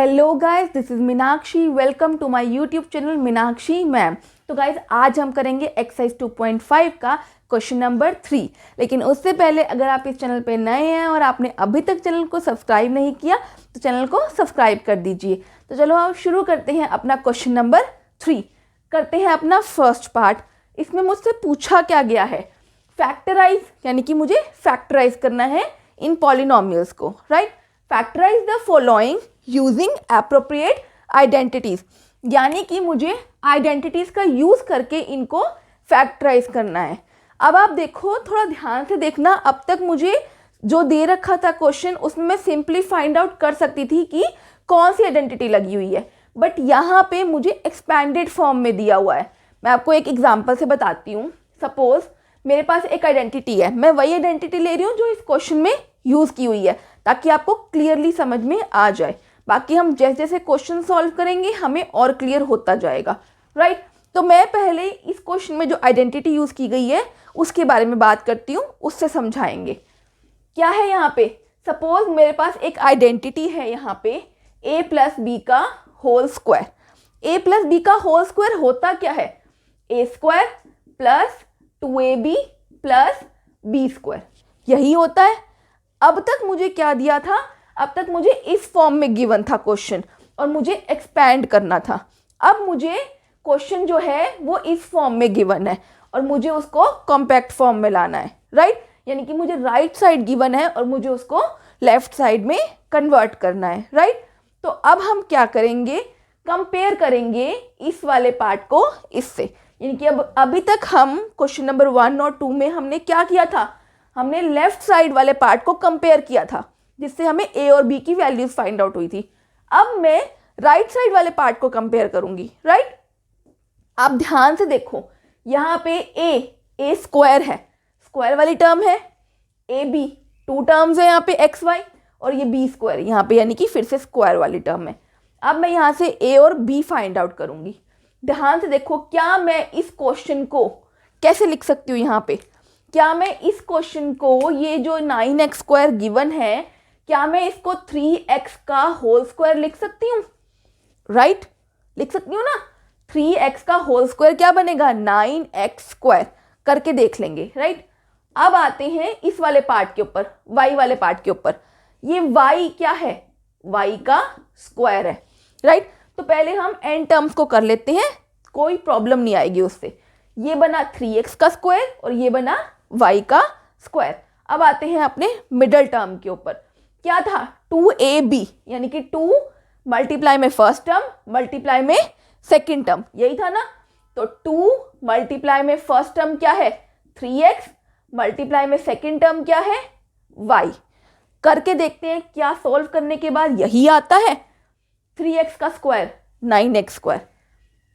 Hello guys, this is Meenakshi. Welcome to my YouTube channel Meenakshi ma'am. तो guys, आज हम करेंगे एक्सरसाइज 2.5 का क्वेश्चन नंबर 3। लेकिन उससे पहले अगर आप इस चैनल पे नए हैं और आपने अभी तक चैनल को सब्सक्राइब नहीं किया तो चैनल को सब्सक्राइब कर दीजिए। तो चलो आप शुरू करते हैं अपना क्वेश्चन नंबर 3। करते हैं अपना फर्स्ट पार्ट। इसमें मुझसे पूछा क्या गया है, फैक्टराइज, यानी कि मुझे फैक्टराइज करना है इन पॉलिनोमियल्स को, right. Factorise the following using appropriate identities, यानी कि मुझे आइडेंटिटीज का यूज करके इनको फैक्टराइज करना है। अब आप देखो, थोड़ा ध्यान से देखना। अब तक मुझे जो दे रखा था क्वेश्चन, उसमें मैं सिंपली फाइंड आउट कर सकती थी कि कौन सी आइडेंटिटी लगी हुई है, बट यहाँ पे मुझे एक्सपैंडेड फॉर्म में दिया हुआ है। मैं आपको एक एग्जाम्पल से बताती हूँ। सपोज मेरे पास एक आइडेंटिटी है, मैं वही आइडेंटिटी ले रही हूँ जो इस क्वेश्चन में यूज़ की हुई है, ताकि आपको क्लियरली समझ में आ जाए। बाकी हम जैसे जैसे क्वेश्चन सॉल्व करेंगे हमें और क्लियर होता जाएगा, राइट। तो मैं पहले इस क्वेश्चन में जो आइडेंटिटी यूज़ की गई है उसके बारे में बात करती हूँ, उससे समझाएंगे। क्या है यहाँ पे, सपोज मेरे पास एक आइडेंटिटी है यहाँ पे a प्लस बी का whole square. a plus B का होल स्क्वायर होता क्या है, a square plus 2ab plus B square, यही होता है। अब तक मुझे क्या दिया था, अब तक मुझे इस फॉर्म में गिवन था क्वेश्चन और मुझे एक्सपैंड करना था। अब मुझे क्वेश्चन जो है वो इस फॉर्म में गिवन है और मुझे उसको कॉम्पैक्ट फॉर्म में लाना है, राइट। यानी कि मुझे राइट साइड गिवन है और मुझे उसको लेफ्ट साइड में कन्वर्ट करना है, राइट। तो अब हम क्या करेंगे, कंपेयर करेंगे इस वाले पार्ट को इससे। यानी कि अब अभी तक हम क्वेश्चन नंबर 1 और 2 में हमने क्या किया था, हमने लेफ्ट साइड वाले पार्ट को कंपेयर किया था, जिससे हमें ए और बी की वैल्यूज फाइंड आउट हुई थी। अब मैं राइट साइड वाले पार्ट को कंपेयर करूंगी, राइट। आप ध्यान से देखो, यहाँ पे ए स्क्वायर है, स्क्वायर वाली टर्म है, ए बी 2 टर्म्स है यहाँ पे एक्स वाई, और ये बी स्क्वायर यहाँ पे, यानी कि फिर से स्क्वायर वाली टर्म है। अब मैं यहाँ से ए और बी फाइंड आउट करूंगी। ध्यान से देखो, क्या मैं इस क्वेश्चन को कैसे लिख सकती हूँ यहाँ पे, क्या मैं इस क्वेश्चन को, ये जो 9x स्क्वायर गिवन है, क्या मैं इसको 3x का होल स्क्वायर लिख सकती हूँ, राइट। लिख सकती हूँ ना। 3x का होल स्क्वायर क्या बनेगा, 9x स्क्वायर। करके देख लेंगे, राइट। अब आते हैं इस वाले पार्ट के ऊपर, y वाले पार्ट के ऊपर। ये y क्या है, y का स्क्वायर है, राइट। तो पहले हम n टर्म्स को कर लेते हैं, कोई प्रॉब्लम नहीं आएगी उससे। ये बना 3x का स्क्वायर और ये बना y का स्क्वायर। अब आते हैं अपने मिडल टर्म के ऊपर। क्या था, 2ab, यानी कि 2 मल्टीप्लाई में फर्स्ट टर्म मल्टीप्लाई में सेकंड टर्म, यही था ना। तो 2 मल्टीप्लाई में फर्स्ट टर्म क्या है, 3x, मल्टीप्लाई में सेकंड टर्म क्या है, y। करके देखते हैं, क्या सोल्व करने के बाद यही आता है। 3x का square 9x square,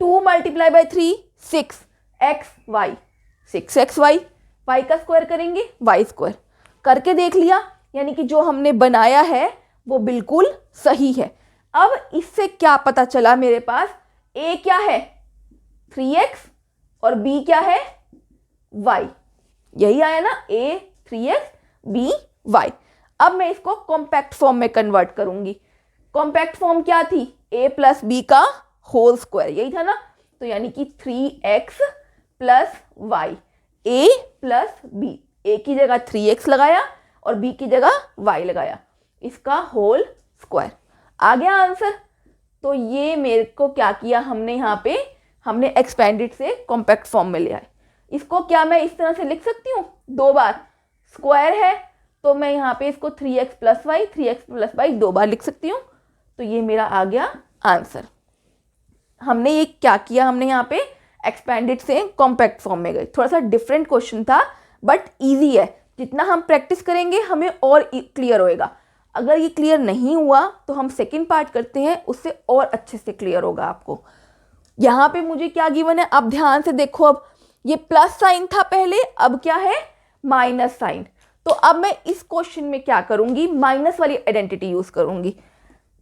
2 multiply by 3 6xy, 6xy, y का स्क्वायर करेंगे y स्क्वायर। करके देख लिया, यानी कि जो हमने बनाया है वो बिल्कुल सही है। अब इससे क्या पता चला, मेरे पास a क्या है 3x और b क्या है y, यही आया ना, a 3x b y। अब मैं इसको कॉम्पैक्ट फॉर्म में कन्वर्ट करूंगी। कॉम्पैक्ट फॉर्म क्या थी, a प्लस बी का होल स्क्वायर, यही था ना। तो यानी कि 3x plus Y, a plus b, a की जगह 3x लगाया और b की जगह y लगाया, इसका होल स्क्वायर। आ गया आंसर। तो ये मेरे को क्या किया हमने, यहाँ पे हमने एक्सपेंडेड से कॉम्पैक्ट फॉर्म में ले आए। इसको क्या मैं इस तरह से लिख सकती हूँ, 2 बार स्क्वायर है तो मैं यहाँ पे इसको 3x plus Y 3x plus Y 2 बार लिख सकती हूँ। तो ये मेरा आ गया आंसर। हमने ये क्या किया, हमने यहाँ पे एक्सपेंडेड से कॉम्पैक्ट फॉर्म में गए। थोड़ा सा डिफरेंट क्वेश्चन था बट इजी है, जितना हम प्रैक्टिस करेंगे हमें और क्लियर होएगा। अगर ये क्लियर नहीं हुआ तो हम सेकंड पार्ट करते हैं, उससे और अच्छे से क्लियर होगा आपको। यहाँ पे मुझे क्या गिवन है, अब ध्यान से देखो। अब ये प्लस साइन था पहले, अब क्या है माइनस साइन। तो अब मैं इस क्वेश्चन में क्या करूंगी, माइनस वाली आइडेंटिटी यूज करूंगी।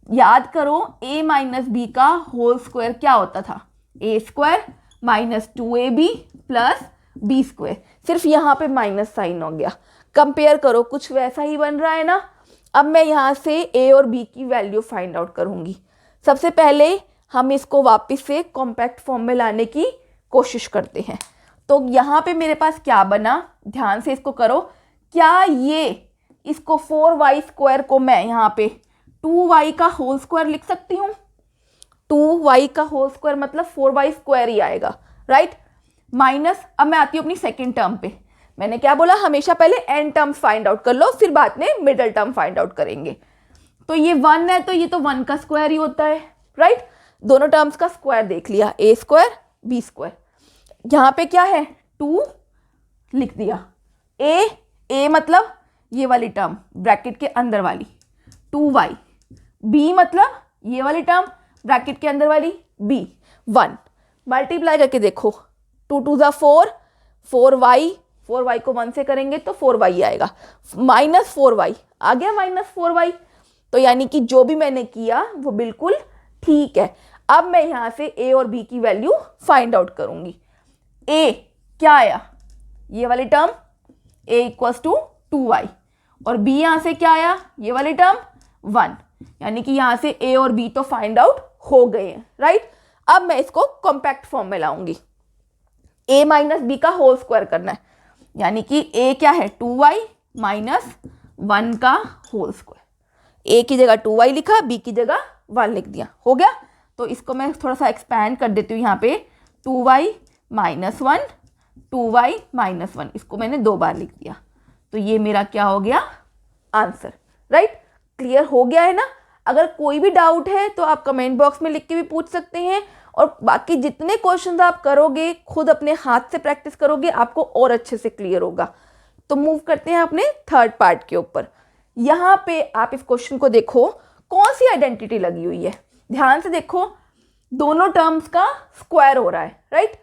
याद करो, a माइनस बी का होल स्क्वायर क्या होता था, a square minus 2ab plus B square. सिर्फ यहाँ पे माइनस साइन हो गया। कंपेयर करो, कुछ वैसा ही बन रहा है ना। अब मैं यहाँ से a और b की वैल्यू फाइंड आउट करूँगी। सबसे पहले हम इसको वापस से कॉम्पैक्ट फॉर्म में लाने की कोशिश करते हैं। तो यहाँ पे मेरे पास क्या बना, ध्यान से इसको करो। क्या ये इसको 4y² को मैं यहाँ पे 2y का होल स्क्वायर लिख सकती हूँ? 2y का होल स्क्वायर मतलब 4y² ही आएगा, राइट। माइनस, अब मैं आती हूँ अपनी सेकेंड टर्म पे। मैंने क्या बोला, हमेशा पहले एन टर्म्स फाइंड आउट कर लो, फिर बाद में मिडल टर्म फाइंड आउट करेंगे। तो ये 1 है तो ये तो 1 का स्क्वायर ही होता है, राइट। दोनों टर्म्स का स्क्वायर देख लिया, a² b²। यहाँ पे क्या है, 2 लिख दिया। a मतलब ये वाली टर्म ब्रैकेट के अंदर वाली 2y, b मतलब ये वाली टर्म ब्रैकेट के अंदर वाली b 1। मल्टीप्लाई करके देखो, 2 2 ज़ा 4, 4y को 1 से करेंगे तो 4y आएगा, माइनस 4y आ गया, माइनस 4y। तो यानी कि जो भी मैंने किया वो बिल्कुल ठीक है। अब मैं यहाँ से a और b की वैल्यू फाइंड आउट करूँगी। a क्या आया, ये वाली टर्म a = 2y, और b यहाँ से क्या आया, ये वाली टर्म 1। यानी कि यहाँ से a और b तो फाइंड आउट हो गए हैं, राइट। अब मैं इसको कॉम्पैक्ट फॉर्म में लाऊंगी। a माइनस b का होल स्क्वायर करना है, यानी कि a क्या है, 2y माइनस 1 का होल स्क्वायर। a की जगह 2y लिखा, b की जगह 1 लिख दिया, हो गया। तो इसको मैं थोड़ा सा एक्सपैंड कर देती हूँ। यहाँ पे 2y माइनस 1, 2y माइनस 1, इसको मैंने 2 बार लिख दिया। तो ये मेरा क्या हो गया, आंसर, राइट। क्लियर हो गया है ना। अगर कोई भी डाउट है तो आप कमेंट बॉक्स में लिख के भी पूछ सकते हैं, और बाकी जितने क्वेश्चंस आप करोगे, खुद अपने हाथ से प्रैक्टिस करोगे, आपको और अच्छे से क्लियर होगा। तो मूव करते हैं अपने थर्ड पार्ट के ऊपर। यहाँ पे आप इस क्वेश्चन को देखो, कौन सी आइडेंटिटी लगी हुई है, ध्यान से देखो। दोनों टर्म्स का स्क्वायर हो रहा है, राइट।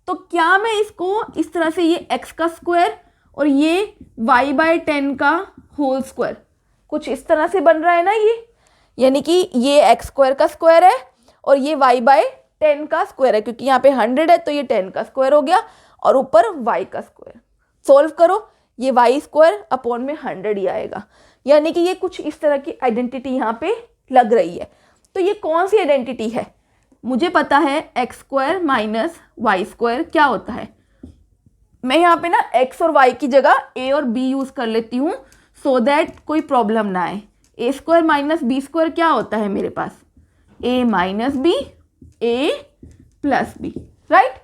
तो क्या मैं इसको इस तरह से, ये x का स्क्वायर और ये y/10 का होल स्क्वायर, कुछ इस तरह से बन रहा है ना ये, यानी कि ये x² का स्क्वायर है और ये y/10 का स्क्वायर है, क्योंकि यहाँ पे 100 है तो ये 10 का स्क्वायर हो गया, और ऊपर y का स्क्वायर। सोल्व करो, ये y² अपॉन में 100 ही आएगा। यानी कि ये कुछ इस तरह की आइडेंटिटी यहाँ पे लग रही है। तो ये कौन सी आइडेंटिटी है, मुझे पता है x² माइनस y² क्या होता है। मैं यहाँ पे ना x और y की जगह a और b यूज़ कर लेती हूँ, सो दैट कोई प्रॉब्लम ना आए। a² माइनस b² क्या होता है मेरे पास, a minus b, a plus b, right.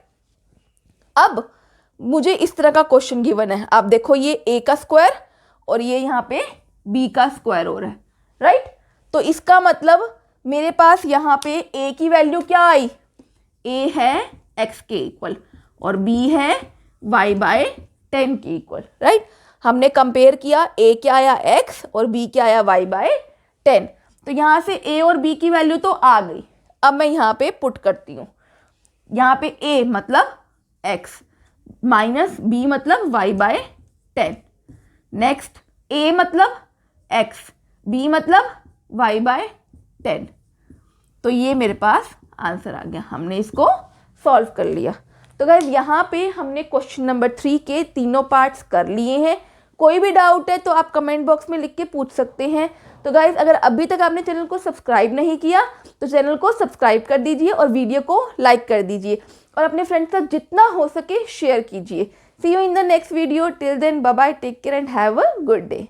अब मुझे इस तरह का क्वेश्चन गिवन है, आप देखो ये a का स्क्वायर और ये यहाँ पे b का स्क्वायर हो रहा है, राइट। तो इसका मतलब मेरे पास यहाँ पे a की वैल्यू क्या आई, a है x के इक्वल और b है y/10 के इक्वल, राइट। हमने कंपेयर किया, a क्या आया x और b क्या आया y/10। तो यहाँ से a और b की वैल्यू तो आ गई। अब मैं यहाँ पे पुट करती हूँ, यहाँ पे a मतलब x माइनस b मतलब y/10, नेक्स्ट a मतलब x, b मतलब y/10। तो ये मेरे पास आंसर आ गया, हमने इसको सॉल्व कर लिया। तो गाइस यहाँ पे हमने क्वेश्चन नंबर 3 के तीनों पार्ट्स कर लिए हैं। कोई भी डाउट है तो आप कमेंट बॉक्स में लिख के पूछ सकते हैं। तो गाइस अगर अभी तक आपने चैनल को सब्सक्राइब नहीं किया तो चैनल को सब्सक्राइब कर दीजिए और वीडियो को लाइक कर दीजिए, और अपने फ्रेंड्स के साथ जितना हो सके शेयर कीजिए। See you in the next video, till then bye bye, take care and have a good day.